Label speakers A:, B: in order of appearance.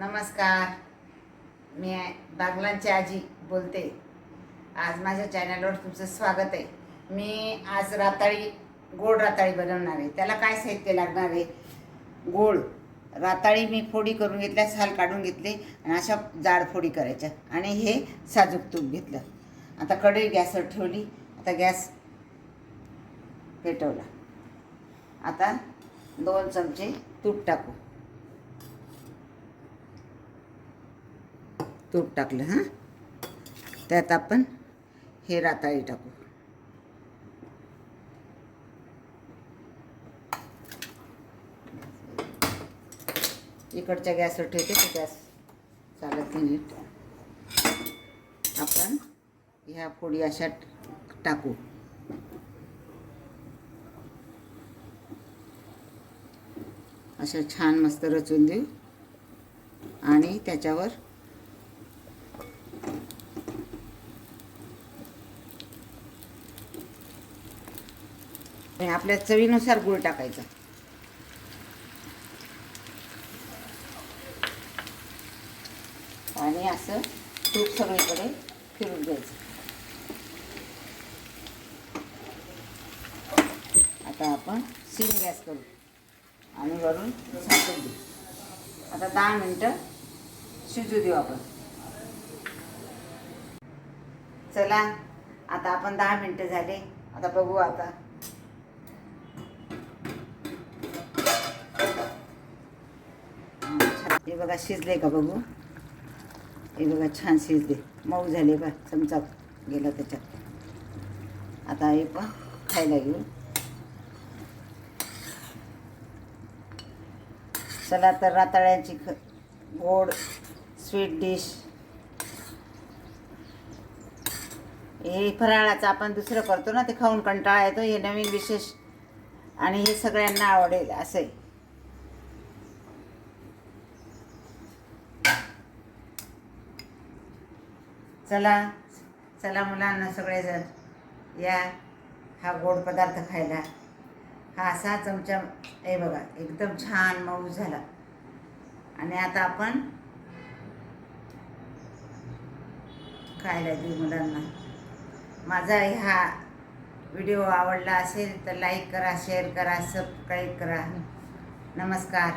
A: नमस्कार. मी बागलांची आजी बोलते. आज माझ्या चॅनलवर तुमचं स्वागत आहे. मी आज गोड राताळी बनवणार आहे. त्याला काय साहित्य लागणार आहे? गोड राताळी मी फोडी करून घेतल्या, साल काढून घेतले आणि अशा जाड फोडी करायच्या. आणि हे साजूक तूप घेतलं. आता कढई गॅसवर ठेवली. आता गॅस पेटवला. आता 2 चमचे तूप टाकू. तूप टाकलं. हां, त्यात आपण हे राताळी टाकू. इकडच्या गॅसवर ठेवते, ते गॅस चालत नाही नीट. आपण ह्या फोडी अशा टाकू. अशा छान मस्त रचून देऊ आणि त्याच्यावर आपल्या चवीनुसार गूळ टाकायचा. आणि असं तूप सगळीकडे फिरून द्यायचं. आता आपण सिम गॅस करू आणि वरून झाकून देऊ. आता 10 मिनटं शिजू देऊ आपण. चला, आता आपण 10 मिनटं झाले. आता बघू. आता हे बघा शिजले का बघू. हे बघा छान शिजले, मऊ झाले बा. चमचा गेला त्याच्यात. आता हे पण खायला घेऊ. चला तर, राताळ्यांची गोड स्वीट डिश. हे फराळाचं आपण दुसरं करतो ना, ते खाऊन कंटाळा येतो. हे नवीन विशेष आणि हे सगळ्यांना आवडेल असं आहे. चला चला मुलांना, सगळेजण या हा गोड पदार्थ खायला. हा असा चमचा, हे बघा एकदम छान मऊ झाला. आणि आता आपण खायला देऊ मुलांना. माझा हा व्हिडिओ आवडला असेल तर लाईक करा, शेअर करा, सबस्क्राईब करा. नमस्कार.